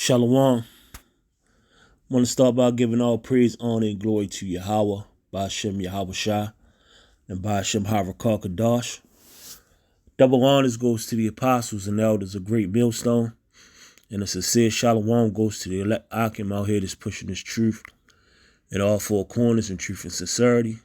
Shalom. I want to start by giving all praise, honor, and glory to Yahweh, Ba'ashem Yahweh Shai, and Ba'ashem Harakah Kadash. Double honors goes to the apostles and elders of Great Millstone, and a sincere shalom goes to the elect Akim out here that's pushing this truth in all four corners in truth and sincerity.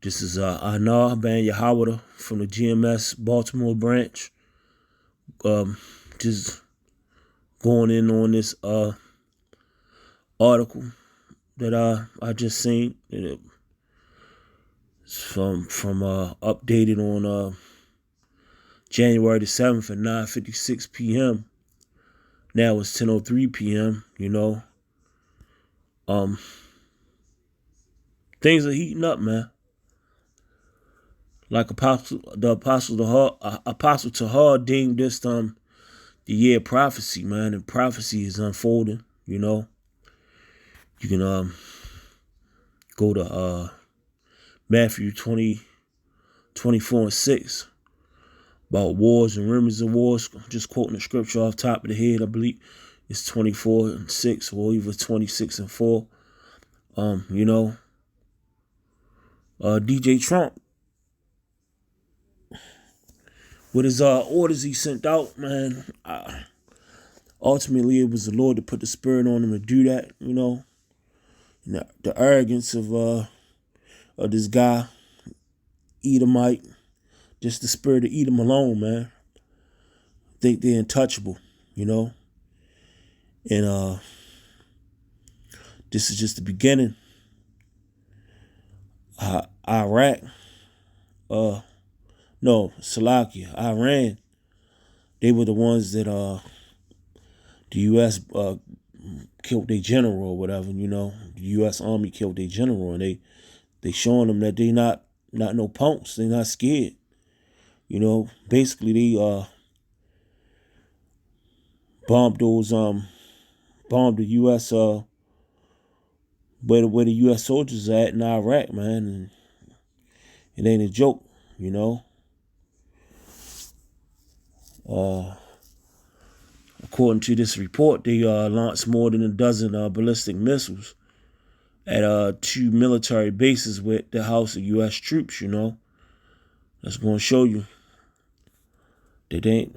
This is Anar Ben Yahweh from the GMS Baltimore branch. Just going in on this article that I just seen. It's from updated on January the 7th at 9:56 p.m. Now it's 10:03 p.m. Things are heating up, man. Like Apostle Tahar deemed this the year of prophecy, man, and prophecy is unfolding. You can go to Matthew 20:24-6 about wars and rumors of wars. Just quoting the scripture off the top of the head, I believe it's 24:6 or even 26:4. DJ Trump, with his orders he sent out, man, ultimately it was the Lord that put the spirit on him to do that. And the arrogance of this guy, Edomite, just the spirit of Edom alone, man. Think they're untouchable, and this is just the beginning. Iran, they were the ones that the U.S. Killed their general or whatever. The U.S. Army killed their general, and they showing them that they not no punks. They not scared. Basically they bombed the U.S. where the U.S. soldiers are at in Iraq, man, and it ain't a joke. According to this report, they launched more than a dozen ballistic missiles at two military bases with the house of U.S. troops. That's going to show you that they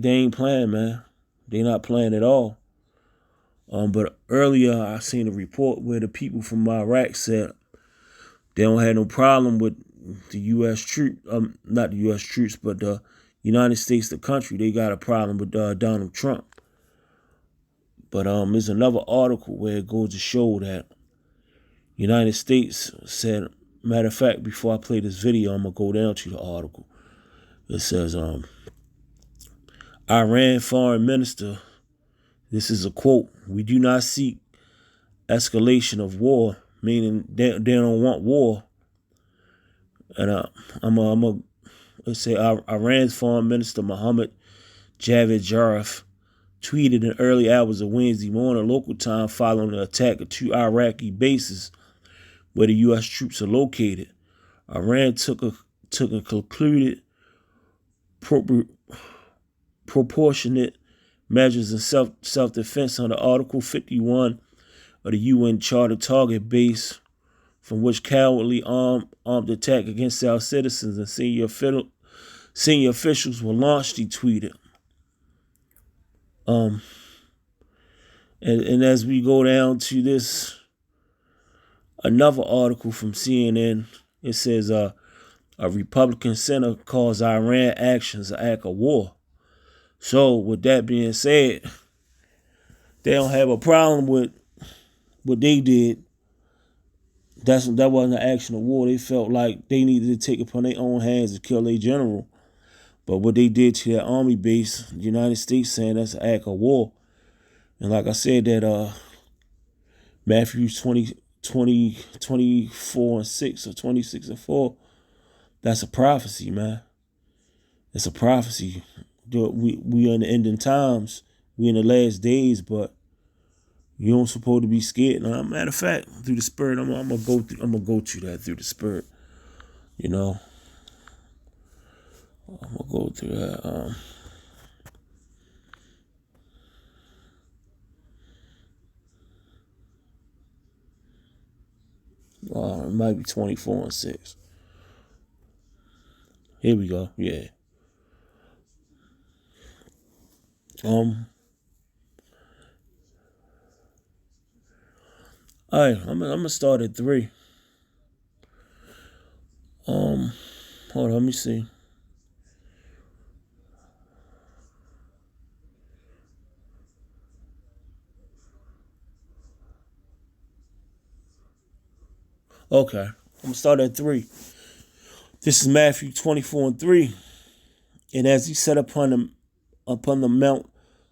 ain't playing, man. They not playing at all. But earlier I seen a report where the people from Iraq said they don't have no problem with the U.S. troops, not the U.S. troops, but the United States, the country. They got a problem with Donald Trump. But there's another article where it goes to show that United States said, matter of fact, before I play this video, I'm going to go down to the article. It says, Iran foreign minister, this is a quote, "We do not seek escalation of war," meaning they don't want war. And let's say Iran's foreign minister Mohammad Javad Zarif tweeted in early hours of Wednesday morning local time following the attack of two Iraqi bases where the U.S. troops are located. Iran took a concluded proportionate measures in self-defense under Article 51 of the UN Charter target base from which cowardly armed attack against our citizens and senior officials were launched, he tweeted. And as we go down to this, another article from CNN, it says a Republican senator calls Iran actions an act of war. So with that being said, they don't have a problem with what they did. That wasn't an action of war. They felt like they needed to take it upon their own hands to kill their general. But what they did to that army base, the United States saying that's an act of war. And like I said, that Matthew 24:6 or 26:4, that's a prophecy, man. It's a prophecy. We are in the ending times. We in the last days, but you don't supposed to be scared. Now, matter of fact, through the spirit, I'm gonna go to that through the spirit. I'm gonna go through that. It might be 24:6. Here we go. Yeah. All right. I'm gonna start at 3. Hold on. Let me see. Okay. I'm gonna start at 3. This is Matthew 24:3. And as he sat upon the Mount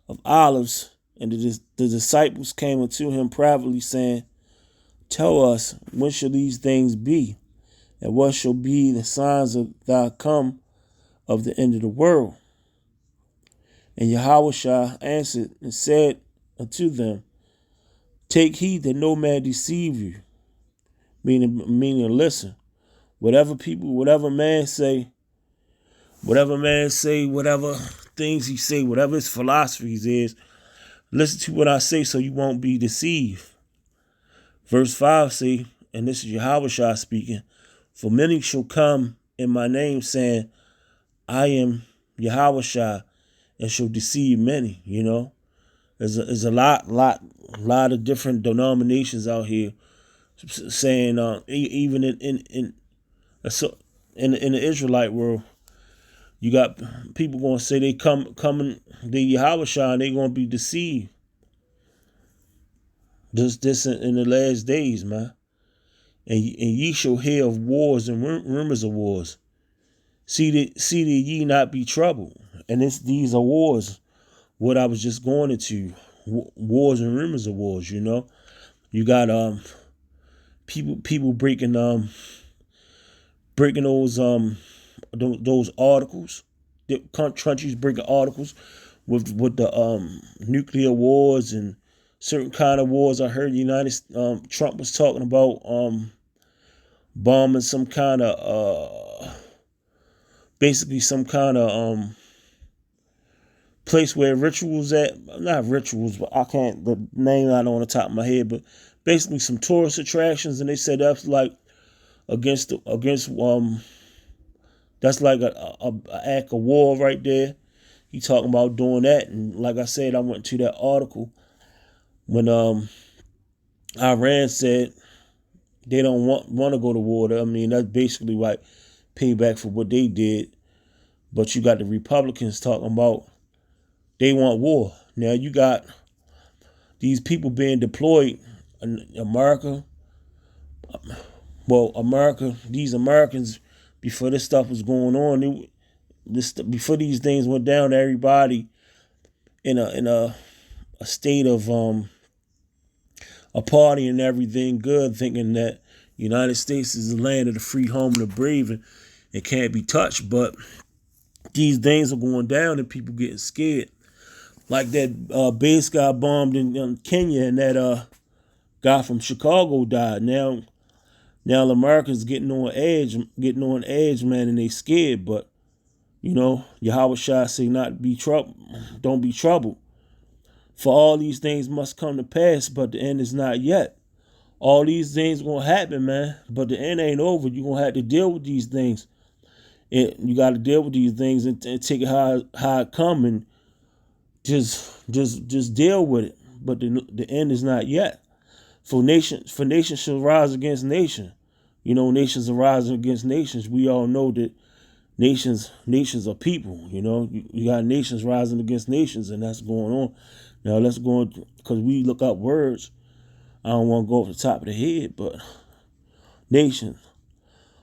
of Olives, and the disciples came unto him privately, saying, Tell us, when shall these things be? And what shall be the signs of thy come of the end of the world? And Yahushua answered and said unto them, Take heed that no man deceive you. Meaning, listen, whatever man say, whatever things he say, whatever his philosophies is, listen to what I say so you won't be deceived. Verse 5 say, and this is Yahushua speaking, For many shall come in my name, saying, I am Yahushua, and shall deceive many. There's a lot of different denominations out here saying, even in the Israelite world, you got people going to say they coming the Yahushua, and they going to be deceived. This in the last days, man. And ye shall hear of wars and rumors of wars. See that ye not be troubled. And these are wars. What I was just going into, wars and rumors of wars. You got people breaking those articles. The countries breaking articles with the nuclear wars and certain kind of wars. I heard Trump was talking about bombing some kind of basically some kind of place where rituals at, not rituals, but I can't the name not on the top of my head, but basically some tourist attractions, and they said that's like against that's like a act of war right there. He talking about doing that, and like I said, I went to that article when Iran said they don't want to go to war. I mean, that's basically like payback for what they did. But you got the Republicans talking about they want war. Now you got these people being deployed in America. Well, these Americans, before this stuff was going on, before these things went down, everybody in a state of a party and everything good, thinking that the United States is the land of the free, home of the brave, and it can't be touched. But these things are going down and people getting scared. Like that base got bombed in Kenya, and that guy from Chicago died. Now Americans getting on edge, man, and they scared. But Yahushua say not be troubled, don't be troubled. For all these things must come to pass, but the end is not yet. All these things gonna happen, man, but the end ain't over. You're gonna have to deal with these things. You got to deal with these things and take it how it come, and just deal with it. But the end is not yet. For nation shall rise against nation. Nations are rising against nations. We all know that nations are people. You got nations rising against nations, and that's going on. Now let's go on, because we look up words. I don't want to go off the top of the head, but nations,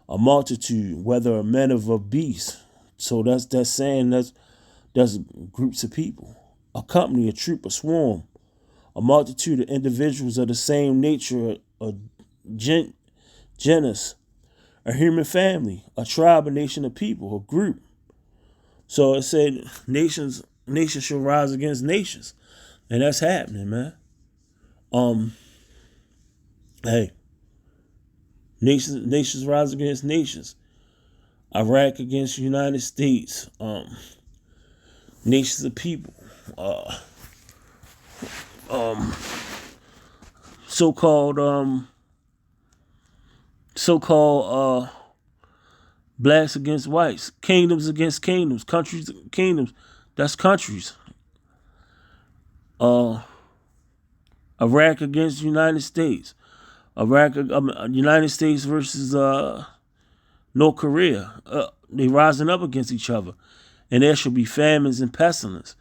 a multitude, whether a man of a beast. So that's saying that's groups of people, a company, a troop, a swarm, a multitude of individuals of the same nature, a genus, a human family, a tribe, a nation of people, a group. So it said nations shall rise against nations, and that's happening, man. Hey, nations rise against nations. Iraq against the United States. Nations of people. So-called so-called blacks against whites, kingdoms against kingdoms, countries, kingdoms. That's countries. Iraq against the United States. United States versus North Korea. They rising up against each other, and there shall be famines and pestilence.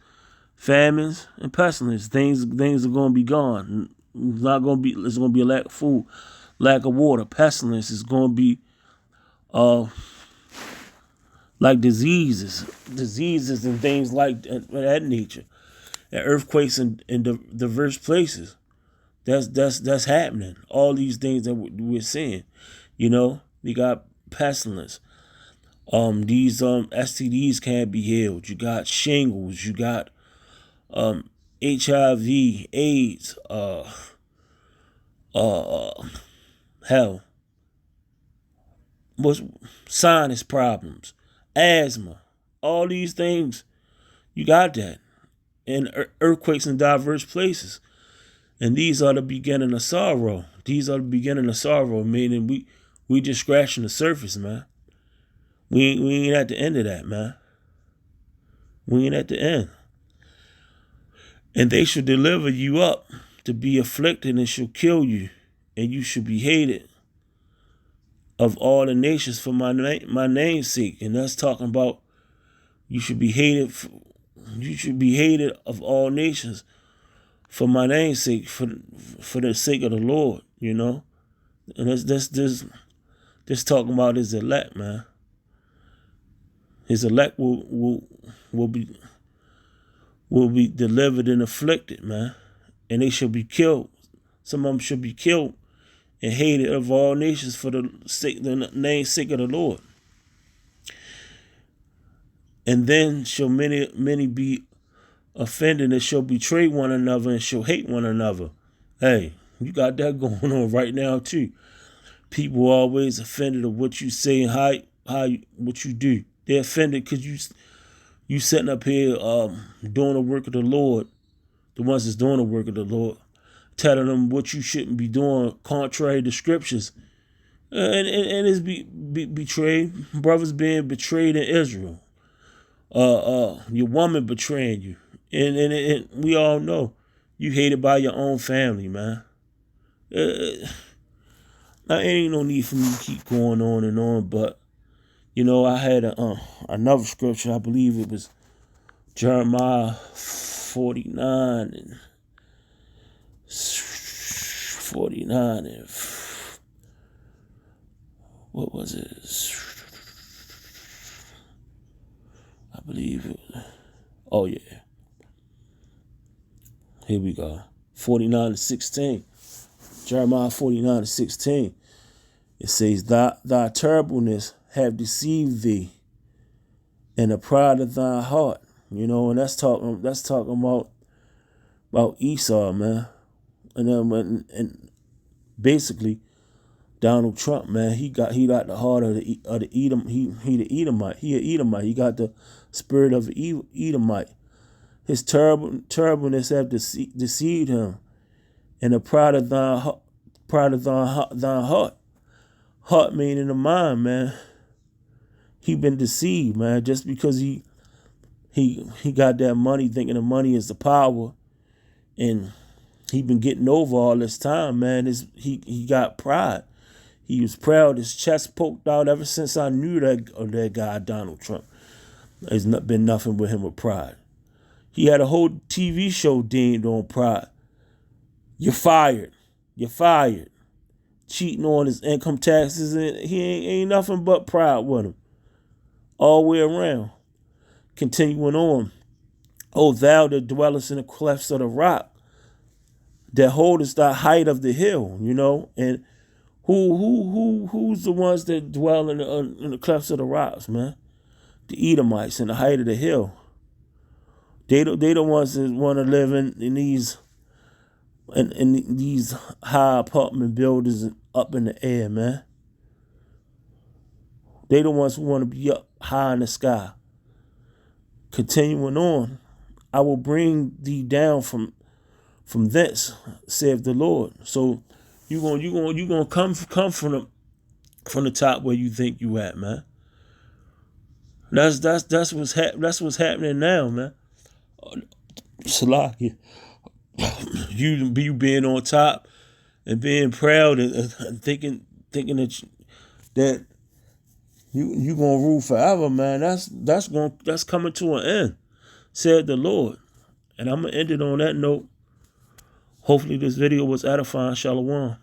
Famines and pestilence. Things are going to be gone. It's not going to be. There's going to be a lack of food, lack of water. Pestilence is going to be like diseases and things like that nature, and earthquakes in diverse places. That's happening. All these things that we're seeing, you got pestilence. These STDs can't be healed. You got shingles. You got HIV, AIDS. Hell, what's sinus problems, asthma, all these things. You got that, and earthquakes in diverse places. And these are the beginning of sorrow. These are the beginning of sorrow, meaning we just scratching the surface, man. We ain't at the end of that, man. We ain't at the end. And they shall deliver you up to be afflicted and shall kill you, and you shall be hated of all the nations for my name's sake. And that's talking about you should be hated. You should be hated of all nations for my name's sake, for the sake of the Lord, And this talking about his elect, man. His elect will be delivered and afflicted, man. And they shall be killed. Some of them shall be killed and hated of all nations for the name's sake of the Lord. And then shall many be offended and shall betray one another and shall hate one another. Hey, you got that going on right now too. People are always offended of what you say and what you do. They're offended because you sitting up here doing the work of the Lord, the ones that's doing the work of the Lord, telling them what you shouldn't be doing contrary to scriptures. And it's betrayed. Brothers being betrayed in Israel. Your woman betraying you. And we all know you hated by your own family, man. Now, ain't no need for me to keep going on and on, but, I had another scripture. I believe it was Jeremiah 49 and 49 and what was it? I believe it. Oh, yeah. Here we go. 49 to 16. Jeremiah 49 to 16. It says, Thy terribleness have deceived thee, and the pride of thy heart. And that's talking about Esau, man. And basically, Donald Trump, man, he got the heart of the Edom. He the Edomite. He an Edomite. He got the spirit of the Edomite. His terribleness have deceived him, and the pride of thy heart. Heart meaning the mind, man. He been deceived, man, just because he got that money, thinking the money is the power, and he been getting over all this time, man. He got pride. He was proud. His chest poked out ever since I knew that guy Donald Trump. There's not been nothing with him with pride. He had a whole TV show deemed on pride. You're fired. You're fired. Cheating on his income taxes, and he ain't nothing but pride with him. All the way around. Continuing on. O thou that dwellest in the clefts of the rock, that holdest the height of the hill, and who's the ones that dwell in the clefts of the rocks, man? The Edomites in the height of the hill. They the ones that want to live in these high apartment buildings up in the air, man. They the ones who want to be up high in the sky. Continuing on, I will bring thee down from thence, saith the Lord. So you gonna come from from the top where you think you at, man. That's what's happening now, man. Salakia. You being on top and being proud and thinking that you gonna rule forever, man. That's coming to an end, said the Lord. And I'm gonna end it on that note. Hopefully this video was edifying. Shalom.